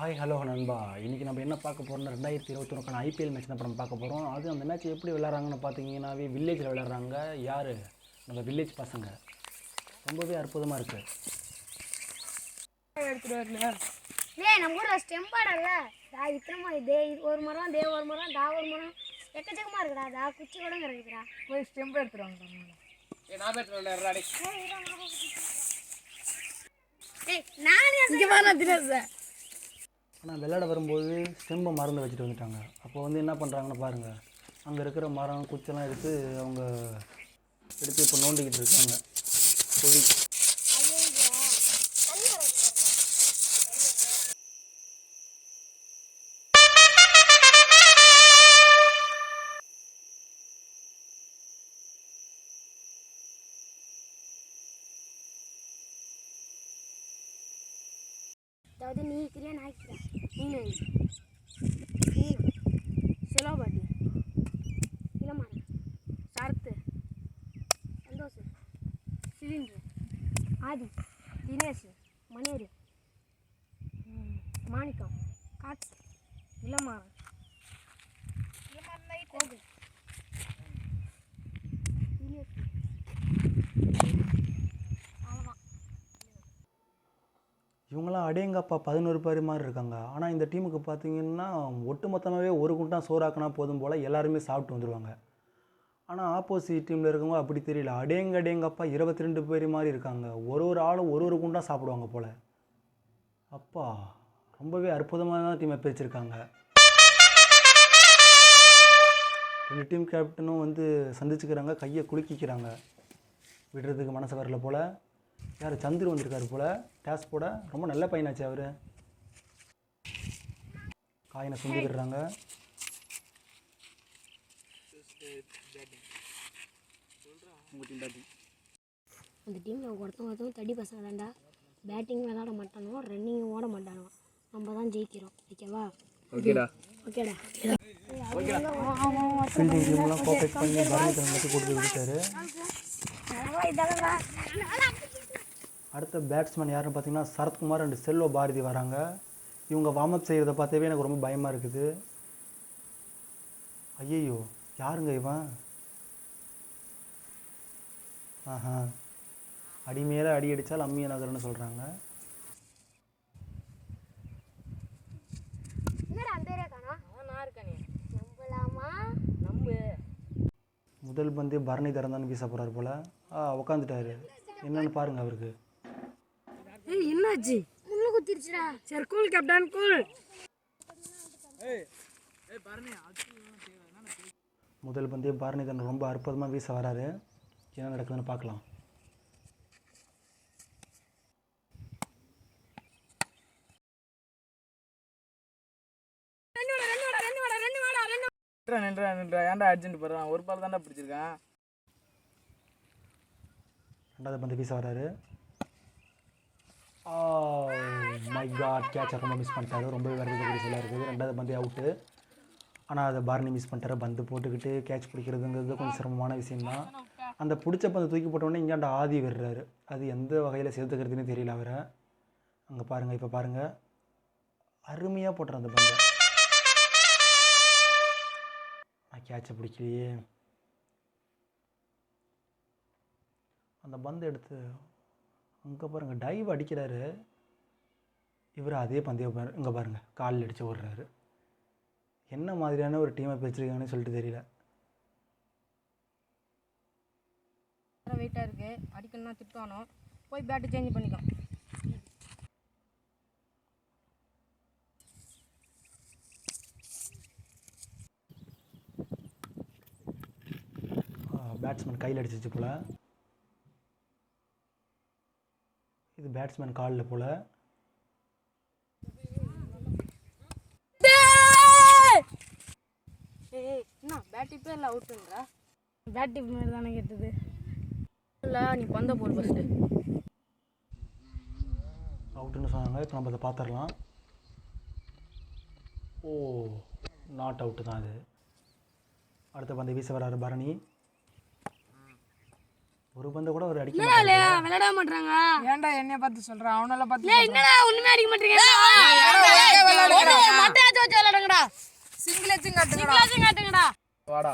Hi hello நண்பா. இன்றைக்கி நம்ம என்ன பார்க்க போகிறோம்னா 2021 ஐபிஎல் மேட்ச் தான் நம்ம பார்க்க போகிறோம். அது அந்த மேட்ச் எப்படி விளையாடுறாங்கன்னு பார்த்தீங்கன்னாவே வில்லேஜில் விளையாடுறாங்க. யார் நம்ம வில்லேஜ் பசங்க. ரொம்பவே அற்புதமாக இருக்குது. நம்ம கூட ஸ்டெம்ப் ஆடல இத்தனமா இதே ஒரு மரம் தே ஒரு மரம் தா ஒரு மரம் எக்கச்சக்கமாக இருக்குடா. தா குச்சி கூட இருக்குதுடா. போய் ஸ்டெம்ப் எடுத்துருவாங்க. ஆனால் விளையாட வரும்போது ஸ்டெம்பை மறந்து வச்சுட்டு வந்துட்டாங்க. அப்போ வந்து என்ன பண்ணுறாங்கன்னு பாருங்கள். அங்கே இருக்கிற மரம் குச்செல்லாம் எடுத்து அவங்க எடுத்து இப்போ நோண்டிக்கிட்டு இருக்காங்க. குழி அதாவது நீ கிரியா நாய்க்கிறா நீ செலவாடி இளமாரி சரத்து சந்தோஷ் சிலிண்டர் ஆதி தினேஷ் மணியரு மாணிக்கம் காட்ஸ் இளமாறன் கோகுல் இவங்களாம் அடேங்கப்பா 11 பேர் மாதிரி இருக்காங்க. ஆனால் இந்த டீமுக்கு பார்த்தீங்கன்னா ஒட்டுமொத்தமாகவே ஒரு குண்டான் சோறாக்கினா போதும் போல் எல்லாருமே சாப்பிட்டு வந்துடுவாங்க. ஆனால் ஆப்போசிட் டீமில் இருக்கவங்க அப்படி தெரியல. அடேங்கப்பா 22 பேர் மாதிரி இருக்காங்க. ஒரு ஆளும் ஒரு குண்டான் சாப்பிடுவாங்க போல். அப்பா ரொம்பவே அற்புதமான டீமை பிரிச்சிருக்காங்க. 2 டீம் கேப்டனும் வந்து சந்திச்சுக்கிறாங்க. கையை குலுக்கிக்கிறாங்க. விடுறதுக்கு மனசு வரல போல். யார் சந்திரு வந்திருக்காரு போல் டேஸ் போட. ரொம்ப நல்ல பையனாச்சு அவர். காயினை சுந்திடுறாங்க. அந்த டீமில் ஒருத்தவங்க தடி பசங்க தான்டா. பேட்டிங் விளாட மாட்டானோ, ரன்னிங் ஓட மாட்டானோ. நம்ம தான் ஜெயிக்கிறோம். ஓகேவா? ஓகேடா. ஃபீல்டிங் டீம்லாம் கோஆப்ரேட் பண்ணி பரணி மட்டும் கொடுத்து விட்டாரு. அடுத்த பேட்ஸ்மேன் யாருன்னு பார்த்தீங்கன்னா சரத்குமார் அண்ட் செல்வ பாரதி வராங்க. இவங்க வார்ம் அப் செய்கிறத பார்த்தவே எனக்கு ரொம்ப பயமாக இருக்குது. ஐயையோ யாருங்க இவன்? ஆஹா, அடி மேலே அடி அடித்தால் அம்மிய நகர்னு சொல்கிறாங்க. முதல் பந்து பரணிதரன் தான் வீச போகிறார் போல். உக்காந்துட்டாரு. என்னன்னு பாருங்கள் அவருக்கு. என்னாச்சு? முள்ளு குத்திருச்சுடா. சரி கூல் கேப்டன் கூல். முதல் பந்தே பரணிதரன் ரொம்ப அற்புதமாக வீச வராரு. என்ன நடக்குதுன்னு பார்க்கலாம். ஏன்டா அர்ஜென்ட் போடுறான்? ஒரு பால் தான்டா பிடிச்சிருக்கான். ரெண்டாவது பந்து வீச வராரு. மை காட், கேட்சை ரொம்ப மிஸ் பண்ணிட்டாரு. ரொம்பவே வரதுக்கு சொல்ல இருக்குது. ரெண்டாவது பந்தே அவுட்டு. ஆனால் அதை பரணி மிஸ் பண்ணிட்டாரு. பந்து போட்டுக்கிட்டு கேட்ச் பிடிக்கிறதுங்கிறது கொஞ்சம் சிரமமான விஷயம்தான். அந்த பிடிச்ச பந்து தூக்கி போட்டோடனே இங்கேண்ட ஆதி விடுறாரு. அது எந்த வகையில் சேர்த்துக்கிறதுன்னு தெரியல அவரை. அங்கே பாருங்கள், இப்போ பாருங்கள், அருமையாக போட்டுறேன் அந்த பந்தை. நான் கேட்சை பிடிக்கலையே. அந்த பந்தை எடுத்து அங்கே பாருங்கள் டைவ் அடிக்கிறாரு. இவர் அதே பந்தைய இங்கே பாருங்கள் காலில் அடித்து ஓடுறாரு. என்ன மாதிரியான ஒரு டீமை பிரிச்சிருக்காங்கன்னு சொல்லிட்டு தெரியல. வெயிட்டாக இருக்குது. அடிக்கணும்னா திட்டானோ போய் பேட்டு சேஞ்ச் பண்ணிக்கோ. பேட்ஸ்மேன் கையில் அடிச்சிச்சு போல். இது பேட்ஸ்மேன் காலில் போல். என்ன பேட் இப்போ இல்லை அவுட்டுன்றா? பேட் டிப் மாதிரி தானே கேட்டது. இல்லை நீ பந்த போடு ஃபஸ்ட்டு. அவுட்டுன்னு சொன்னாங்க. இப்போ நம்ம அதை பார்த்துடலாம். ஓ, நாட் அவுட்டு தான் அது. அடுத்த பந்து வீச வராரு பரணி. ஒரு பந்தை கூட அவர் அடிக்க என்னடா மாட்டாரு. இல்லையா விளையாட மாட்டாங்க. ஏன்டா என்னைய பார்த்து சொல்ற அவனால பார்த்து ஏய் என்னடா ஒண்ணுமே அடிக்க மாட்டீங்க. மட்டையாச்சு வச்சு விளையாடுங்கடா. சிங்கிளாச்சும் காட்டுங்கடா சிங்கிளாச்சும் காட்டுங்கடா. வாடா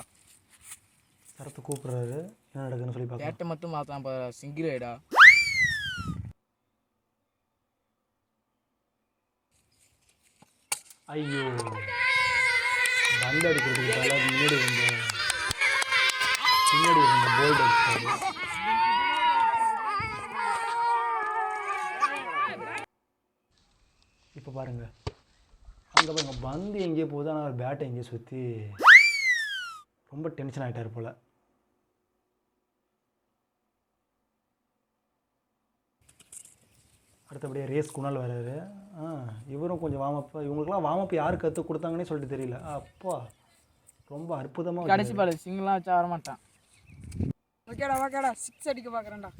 சரத்து கூப்பிடுறாரு, என்ன நடக்குதுன்னு சொல்லி பார்க்கலாம். கேட்ட மட்டும் மாத்தான் சிங்கிள் ஆயிடா. ஐயோ, பந்து அடிக்கிறதுக்கு பதிலாக பின்னாடி இருந்த போல்டு அடிச்சாரு. இப்போ பாருங்க, அங்கே பாருங்க பந்து எங்கேயோ போகுது, ஆனால் அவர் பேட்டை எங்கேயோ சுற்றி ரொம்ப டென்ஷன் ஆகிட்டார் போல். அடுத்தபடியாக ரேஸ் குணால் வராரு. இவரும் கொஞ்சம் வார்மப். இவங்களுக்குலாம் வார்மப் யார் கற்றுக் கொடுத்தாங்கன்னே சொல்லிட்டு தெரியல. அப்பா ரொம்ப அற்புதமாக கடைசி பால் சிங்கிளாக வச்சா வரமாட்டான். ஓகேடா 6 அடிக்க பார்க்குறேன்டா.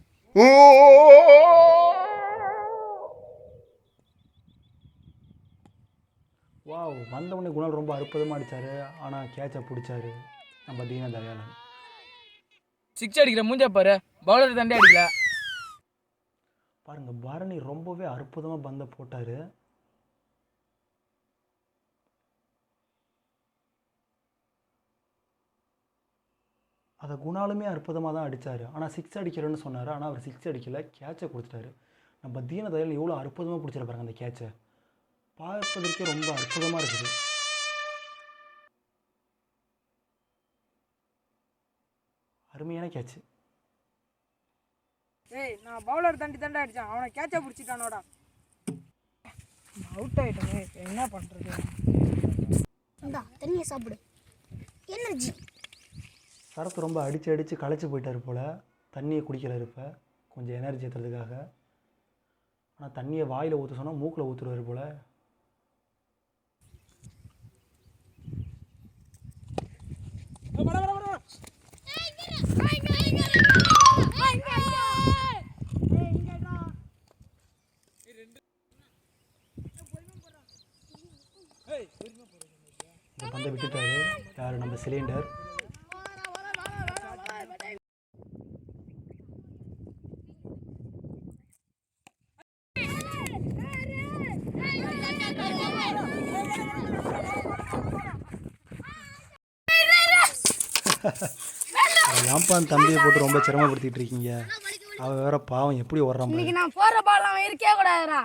வாவ், வந்தவொடனே குணால் ரொம்ப அற்புதமாக அடித்தார். ஆனால் கேட்சை பிடிச்சாரு நம்ம தீன தயாளன். 6 அடிக்கிற மூஞ்சா பாரு, பவுலர் தண்டே அடிக்கல. பாருங்க, பரணி ரொம்பவே அற்புதமாக பந்தை போட்டார். அதை குணாலுமே அற்புதமாக தான் அடித்தார். ஆனால் 6 அடிக்கிறேன்னு சொன்னார். ஆனால் அவர் 6 அடிக்கலை, கேட்சை கொடுத்துட்டாரு. நம்ம தீன தயாளன் எவ்வளோ அற்புதமாக பிடிச்சிட பாருங்க அந்த கேட்சை. பார்ப்பதற்கே ரொம்ப அற்புதமாக இருக்குது. அருமையான கேட்சு. ஏய் நான் பவுலர் தாண்டி அடிச்சான், அவனை கேட்சா பிடிச்சிட்டானோடா. அவுட் ஆயிட்டமே, என்ன பண்றது? இந்தா தண்ணியை சாப்பிடு, எனர்ஜி. சரத்து ரொம்ப அடித்து களைச்சி போயிட்டார் போல். தண்ணியை குடிக்கிறாரு இப்போ கொஞ்சம் எனர்ஜி ஏற்றுறதுக்காக. ஆனால் தண்ணியை வாயில் ஊற்ற சொன்னால் மூக்கில் ஊற்றுருவார் போல். இந்த பந்தை விட்டுட்டாரு யார், நம்ம சிலிண்டர். ஏன்ப்பா அந்த தம்பியை போட்டு ரொம்ப சிரமப்படுத்திட்டு இருக்கீங்க? அவன் வேற பாவம் எப்படி ஓடுறான் பாரு. இன்னைக்கு நான் போற பால் அவன் இருக்கே கூடாதுடா.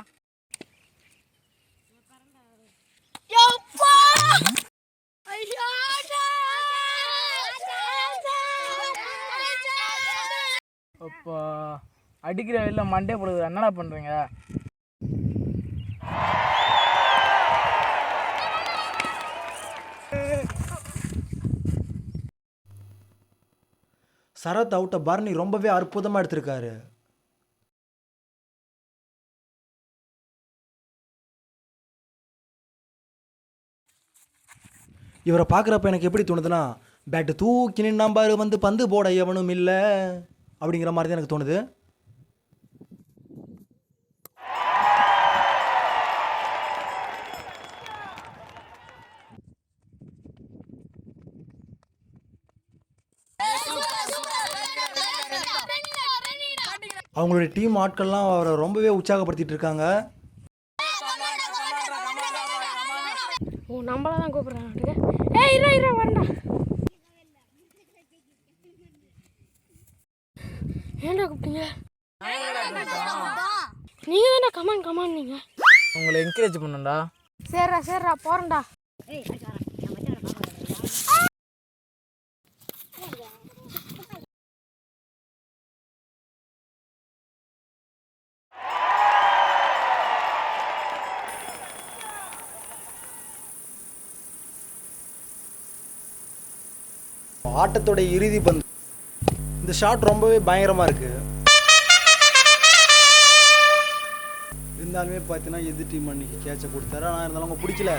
அப்பா அடிக்கிற வெளில மண்டே போடுது, என்னடா பண்ணுறீங்க? சரத் அவுட்டை பரணி ரொம்பவே அற்புதமாக எடுத்திருக்காரு. இவரை பார்க்குறப்ப எனக்கு எப்படி தோணுதுன்னா, பேட்டு தூக்கி நின்னாம்பாரு வந்து பந்து போட எவனும் இல்லை அப்படிங்கிற மாதிரி தான் எனக்கு தோணுது. அவங்களுடைய டீம் ஆட்கள்லாம் அவரை ரொம்பவே உற்சாகப்படுத்திட்டு இருக்காங்க. ஓ நம்மள தான் கூப்பிடுறாங்க. ஏய் இரு வரண்டா. ஏன்டா கூப்பிட்டீங்க? நீங்க தானே கமான் நீங்க. உங்களை என்கரேஜ் பண்ணண்டா. சரிடா போறேன்டா. ஆட்டத்தோட இறுதி பந்து. இந்த ஷாட் ரொம்பவே பயங்கரமாக இருக்குது. இருந்தாலுமே பார்த்தீங்கன்னா எதிர் டீம் அன்னைக்கு கேட்சை கொடுத்தாரு. ஆனால் இருந்தாலும் அவங்க பிடிக்கல.